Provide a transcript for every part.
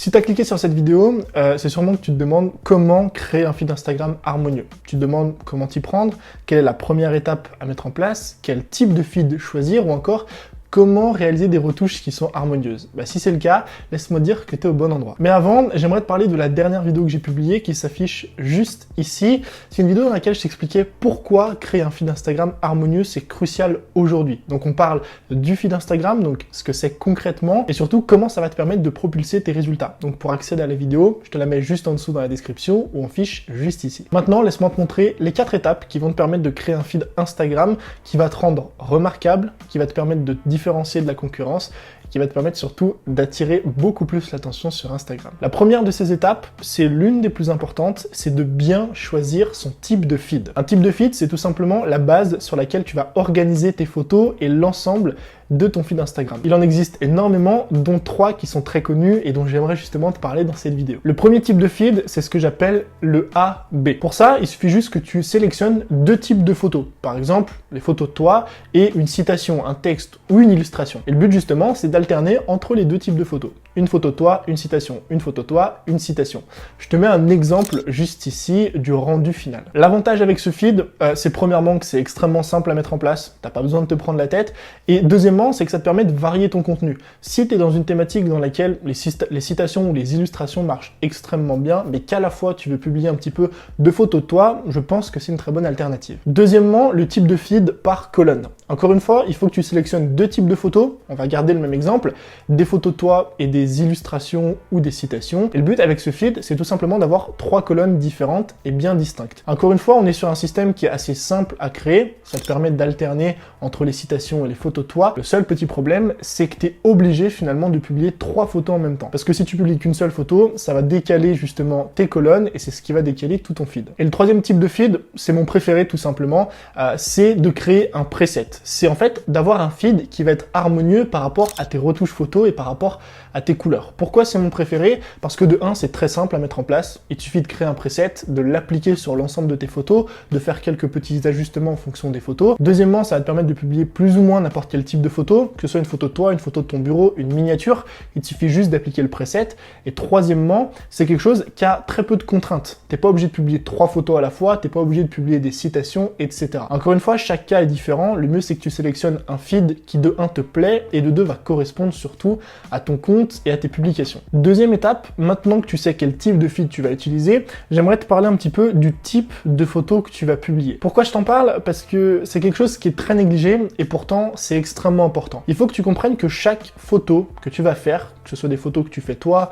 Si tu as cliqué sur cette vidéo, c'est sûrement que tu te demandes comment créer un feed Instagram harmonieux. Tu te demandes comment t'y prendre, quelle est la première étape à mettre en place, quel type de feed choisir ou encore comment réaliser des retouches qui sont harmonieuses. Si c'est le cas, laisse-moi dire que tu es au bon endroit. Mais avant, j'aimerais te parler de la dernière vidéo que j'ai publiée qui s'affiche juste ici. C'est une vidéo dans laquelle je t'expliquais pourquoi créer un feed Instagram harmonieux, c'est crucial aujourd'hui. Donc on parle du feed Instagram, donc ce que c'est concrètement, et surtout comment ça va te permettre de propulser tes résultats. Donc pour accéder à la vidéo, je te la mets juste en dessous dans la description ou en fiche juste ici. Maintenant, laisse-moi te montrer les 4 étapes qui vont te permettre de créer un feed Instagram qui va te rendre remarquable, qui va te permettre de différencier de la concurrence, qui va te permettre surtout d'attirer beaucoup plus l'attention sur Instagram. La première de ces étapes, c'est l'une des plus importantes, c'est de bien choisir son type de feed. Un type de feed, c'est tout simplement la base sur laquelle tu vas organiser tes photos et l'ensemble de ton feed Instagram. Il en existe énormément, dont 3 qui sont très connus et dont j'aimerais justement te parler dans cette vidéo. Le premier type de feed, c'est ce que j'appelle le A-B. Pour ça, il suffit juste que tu sélectionnes 2 types de photos. Par exemple, les photos de toi et une citation, un texte ou une illustration. Et le but justement, c'est d'alterner entre les 2 types de photos. Une photo de toi, une citation. Une photo de toi, une citation. Je te mets un exemple juste ici du rendu final. L'avantage avec ce feed, c'est premièrement que c'est extrêmement simple à mettre en place. T'as pas besoin de te prendre la tête. Et deuxièmement, c'est que ça te permet de varier ton contenu. Si tu es dans une thématique dans laquelle les citations ou les illustrations marchent extrêmement bien, mais qu'à la fois tu veux publier un petit peu de photos de toi, je pense que c'est une très bonne alternative. Deuxièmement, le type de feed par colonne. Encore une fois, il faut que tu sélectionnes 2 types de photos. On va garder le même exemple, des photos de toi et des illustrations ou des citations. Et le but avec ce feed, c'est tout simplement d'avoir 3 colonnes différentes et bien distinctes. Encore une fois, on est sur un système qui est assez simple à créer. Ça te permet d'alterner entre les citations et les photos de toi. Le seul petit problème, c'est que tu es obligé finalement de publier 3 photos en même temps. Parce que si tu publies qu'une seule photo, ça va décaler justement tes colonnes et c'est ce qui va décaler tout ton feed. Et le troisième type de feed, c'est mon préféré tout simplement, c'est de créer un preset. C'est en fait d'avoir un feed qui va être harmonieux par rapport à tes retouches photos et par rapport à tes couleurs. Pourquoi c'est mon préféré? Parce que de 1, c'est très simple à mettre en place. Il suffit de créer un preset, de l'appliquer sur l'ensemble de tes photos, de faire quelques petits ajustements en fonction des photos. Deuxièmement, ça va te permettre de publier plus ou moins n'importe quel type de photo, que ce soit une photo de toi, une photo de ton bureau, une miniature. Il te suffit juste d'appliquer le preset. Et troisièmement, c'est quelque chose qui a très peu de contraintes. T'es pas obligé de publier 3 photos à la fois, t'es pas obligé de publier des citations, etc. Encore une fois, chaque cas est différent. Le mieux, c'est que tu sélectionnes un feed qui de 1 te plaît et de 2 va correspondre surtout à ton compte et à tes publications. Deuxième étape, maintenant que tu sais quel type de feed tu vas utiliser, j'aimerais te parler un petit peu du type de photo que tu vas publier. Pourquoi je t'en parle? Parce que c'est quelque chose qui est très négligé et pourtant c'est extrêmement important. Il faut que tu comprennes que chaque photo que tu vas faire, que ce soit des photos que tu fais toi,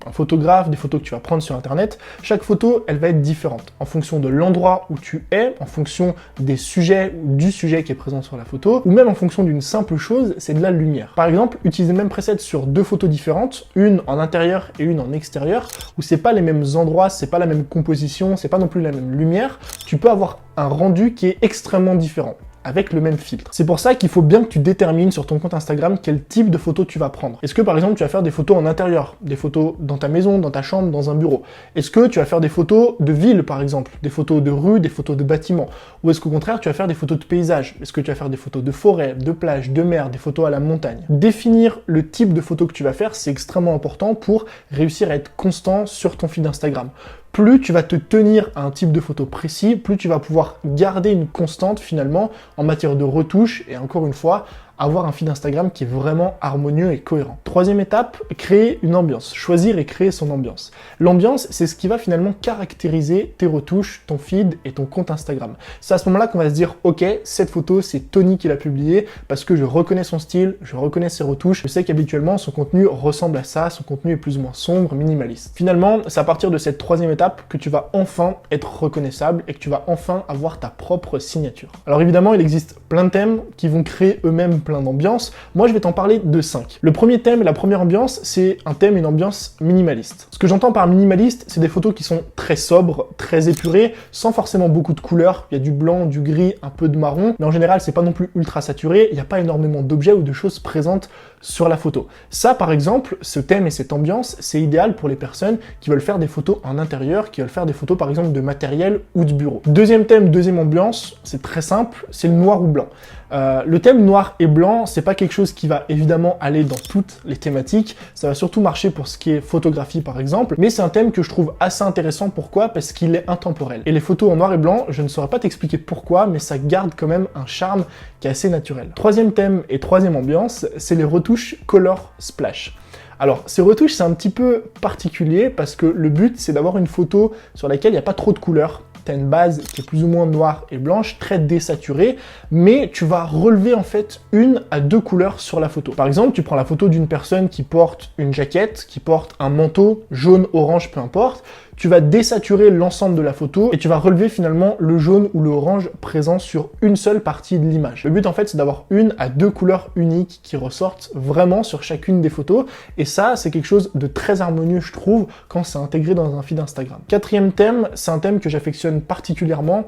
un photographe, des photos que tu vas prendre sur internet, chaque photo, elle va être différente en fonction de l'endroit où tu es, en fonction des sujets ou du sujet qui est présent sur la photo, ou même en fonction d'une simple chose, c'est de la lumière. Par exemple, utiliser le même preset sur 2 photos différentes, une en intérieur et une en extérieur, où c'est pas les mêmes endroits, c'est pas la même composition, c'est pas non plus la même lumière, tu peux avoir un rendu qui est extrêmement différent avec le même filtre. C'est pour ça qu'il faut bien que tu détermines sur ton compte Instagram quel type de photo tu vas prendre. Est-ce que par exemple tu vas faire des photos en intérieur, des photos dans ta maison, dans ta chambre, dans un bureau? Est-ce que tu vas faire des photos de ville par exemple, des photos de rue, des photos de bâtiments? Ou est-ce qu'au contraire tu vas faire des photos de paysage? Est-ce que tu vas faire des photos de forêt, de plage, de mer, des photos à la montagne? Définir le type de photo que tu vas faire, c'est extrêmement important pour réussir à être constant sur ton feed Instagram. Plus tu vas te tenir à un type de photo précis, plus tu vas pouvoir garder une constante finalement en matière de retouche et encore une fois, avoir un feed Instagram qui est vraiment harmonieux et cohérent. Troisième étape, créer une ambiance. Choisir et créer son ambiance. L'ambiance, c'est ce qui va finalement caractériser tes retouches, ton feed et ton compte Instagram. C'est à ce moment-là qu'on va se dire, ok, cette photo, c'est Tony qui l'a publiée parce que je reconnais son style, je reconnais ses retouches, je sais qu'habituellement, son contenu ressemble à ça, son contenu est plus ou moins sombre, minimaliste. Finalement, c'est à partir de cette troisième étape que tu vas enfin être reconnaissable et que tu vas enfin avoir ta propre signature. Alors évidemment, il existe plein de thèmes qui vont créer eux-mêmes plein d'ambiances. Moi, je vais t'en parler de 5. Le premier thème, la première ambiance, c'est un thème, une ambiance minimaliste. Ce que j'entends par minimaliste, c'est des photos qui sont très sobres, très épurées, sans forcément beaucoup de couleurs. Il y a du blanc, du gris, un peu de marron, mais en général, c'est pas non plus ultra saturé. Il n'y a pas énormément d'objets ou de choses présentes sur la photo. Ça, par exemple, ce thème et cette ambiance, c'est idéal pour les personnes qui veulent faire des photos en intérieur, qui veulent faire des photos, par exemple, de matériel ou de bureau. Deuxième thème, deuxième ambiance, c'est très simple, c'est le noir ou blanc. Le thème noir et blanc, c'est pas quelque chose qui va évidemment aller dans toutes les thématiques. Ça va surtout marcher pour ce qui est photographie par exemple, mais c'est un thème que je trouve assez intéressant. Pourquoi? Parce qu'il est intemporel. Et les photos en noir et blanc, je ne saurais pas t'expliquer pourquoi, mais ça garde quand même un charme qui est assez naturel. Troisième thème et troisième ambiance, c'est les retouches Color Splash. Alors, ces retouches, c'est un petit peu particulier parce que le but, c'est d'avoir une photo sur laquelle il n'y a pas trop de couleurs. Tu as une base qui est plus ou moins noire et blanche, très désaturée, mais tu vas relever en fait 1 à 2 couleurs sur la photo. Par exemple, tu prends la photo d'une personne qui porte une jaquette, qui porte un manteau jaune, orange, peu importe. Tu vas désaturer l'ensemble de la photo et tu vas relever finalement le jaune ou le orange présent sur une seule partie de l'image. Le but en fait c'est d'avoir 1 à 2 couleurs uniques qui ressortent vraiment sur chacune des photos et ça c'est quelque chose de très harmonieux je trouve quand c'est intégré dans un feed Instagram. Quatrième thème, c'est un thème que j'affectionne particulièrement,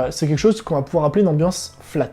c'est quelque chose qu'on va pouvoir appeler une ambiance flat.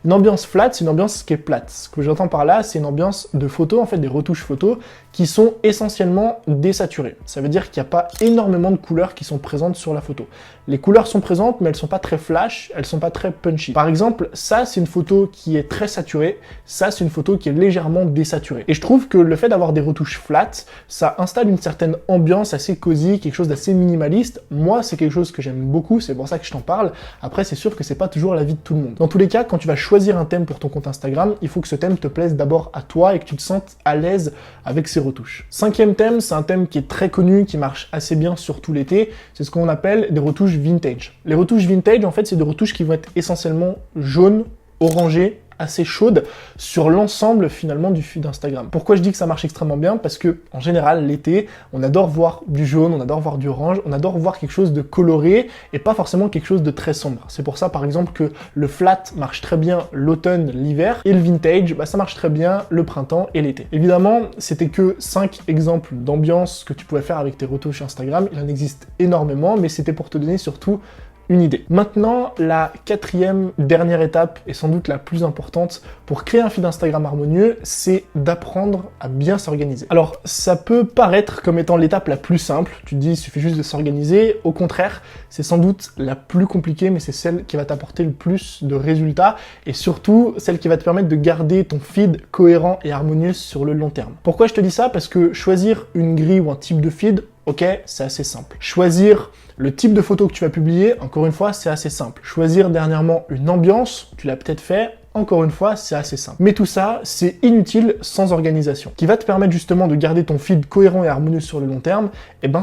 Une ambiance flat, c'est une ambiance qui est plate. Ce que j'entends par là, c'est une ambiance de photos, en fait des retouches photos qui sont essentiellement désaturées. Ça veut dire qu'il n'y a pas énormément de couleurs qui sont présentes sur la photo. Les couleurs sont présentes, mais elles sont pas très flash, elles sont pas très punchy. Par exemple, ça, c'est une photo qui est très saturée, ça, c'est une photo qui est légèrement désaturée. Et je trouve que le fait d'avoir des retouches flat, ça installe une certaine ambiance assez cosy, quelque chose d'assez minimaliste. Moi, c'est quelque chose que j'aime beaucoup, c'est pour ça que je t'en parle. Après, c'est sûr que c'est pas toujours l'avis de tout le monde. Dans tous les cas, quand tu vas choisir un thème pour ton compte Instagram, il faut que ce thème te plaise d'abord à toi et que tu te sentes à l'aise avec ces retouches. Cinquième thème, c'est un thème qui est très connu, qui marche assez bien sur tout l'été, c'est ce qu'on appelle des retouches vintage. Les retouches vintage, en fait, c'est des retouches qui vont être essentiellement jaunes, orangées, assez chaude sur l'ensemble finalement du feed Instagram. Pourquoi je dis que ça marche extrêmement bien? Parce que en général l'été, on adore voir du jaune, on adore voir du orange, on adore voir quelque chose de coloré et pas forcément quelque chose de très sombre. C'est pour ça par exemple que le flat marche très bien l'automne, l'hiver et le vintage, ça marche très bien le printemps et l'été. Évidemment, c'était que 5 exemples d'ambiance que tu pouvais faire avec tes retouches Instagram. Il en existe énormément, mais c'était pour te donner surtout une idée. Maintenant, la quatrième, dernière étape, et sans doute la plus importante pour créer un feed Instagram harmonieux, c'est d'apprendre à bien s'organiser. Alors, ça peut paraître comme étant l'étape la plus simple, tu te dis, il suffit juste de s'organiser. Au contraire, c'est sans doute la plus compliquée, mais c'est celle qui va t'apporter le plus de résultats, et surtout, celle qui va te permettre de garder ton feed cohérent et harmonieux sur le long terme. Pourquoi je te dis ça? Parce que choisir une grille ou un type de feed, ok, c'est assez simple. Choisir le type de photo que tu vas publier, encore une fois, c'est assez simple. Choisir dernièrement une ambiance, tu l'as peut-être fait, encore une fois, c'est assez simple. Mais tout ça, c'est inutile sans organisation. Ce qui va te permettre justement de garder ton feed cohérent et harmonieux sur le long terme,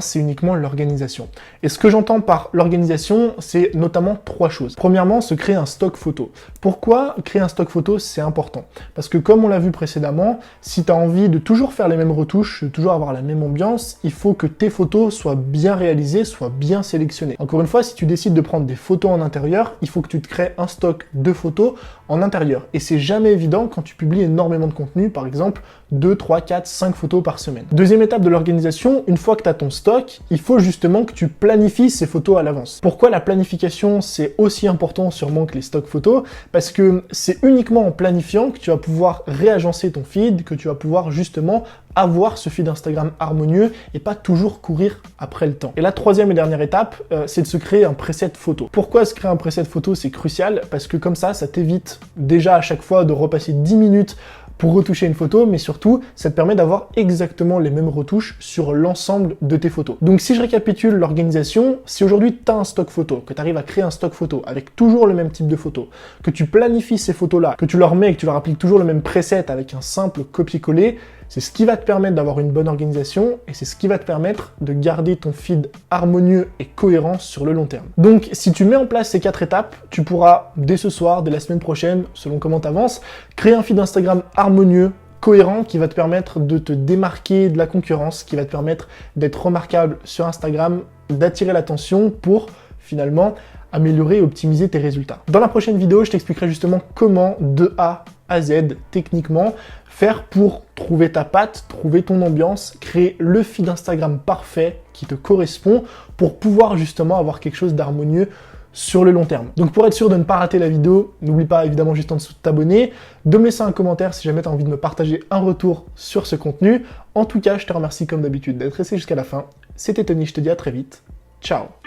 c'est uniquement l'organisation. Et ce que j'entends par l'organisation, c'est notamment 3 choses. Premièrement, se créer un stock photo. Pourquoi créer un stock photo, c'est important? Parce que comme on l'a vu précédemment, si tu as envie de toujours faire les mêmes retouches, de toujours avoir la même ambiance, il faut que tes photos soient bien réalisées, soient bien sélectionnées. Encore une fois, si tu décides de prendre des photos en intérieur, il faut que tu te crées un stock de photos en intérieur. Et c'est jamais évident quand tu publies énormément de contenu, par exemple 2, 3, 4, 5 photos par semaine. Deuxième étape de l'organisation, une fois que tu as ton stock, il faut justement que tu planifies ces photos à l'avance. Pourquoi la planification c'est aussi important sûrement que les stocks photos? Parce que c'est uniquement en planifiant que tu vas pouvoir réagencer ton feed, que tu vas pouvoir justement avoir ce feed Instagram harmonieux et pas toujours courir après le temps. Et la troisième et dernière étape, c'est de se créer un preset photo. Pourquoi se créer un preset photo? C'est crucial parce que comme ça t'évite déjà à chaque fois de repasser 10 minutes pour retoucher une photo, mais surtout, ça te permet d'avoir exactement les mêmes retouches sur l'ensemble de tes photos. Donc si je récapitule l'organisation, si aujourd'hui tu as un stock photo, que tu arrives à créer un stock photo avec toujours le même type de photo, que tu planifies ces photos-là, que tu leur mets et que tu leur appliques toujours le même preset avec un simple copier-coller, c'est ce qui va te permettre d'avoir une bonne organisation et c'est ce qui va te permettre de garder ton feed harmonieux et cohérent sur le long terme. Donc, si tu mets en place ces 4 étapes, tu pourras, dès ce soir, dès la semaine prochaine, selon comment tu avances, créer un feed Instagram harmonieux, cohérent, qui va te permettre de te démarquer de la concurrence, qui va te permettre d'être remarquable sur Instagram, d'attirer l'attention pour, finalement, améliorer et optimiser tes résultats. Dans la prochaine vidéo, je t'expliquerai justement comment, de A à Z, techniquement, faire pour trouver ta patte, trouver ton ambiance, créer le feed Instagram parfait qui te correspond pour pouvoir justement avoir quelque chose d'harmonieux sur le long terme. Donc pour être sûr de ne pas rater la vidéo, n'oublie pas évidemment juste en dessous de t'abonner, de me laisser un commentaire si jamais tu as envie de me partager un retour sur ce contenu. En tout cas, je te remercie comme d'habitude d'être resté jusqu'à la fin. C'était Tony, je te dis à très vite. Ciao!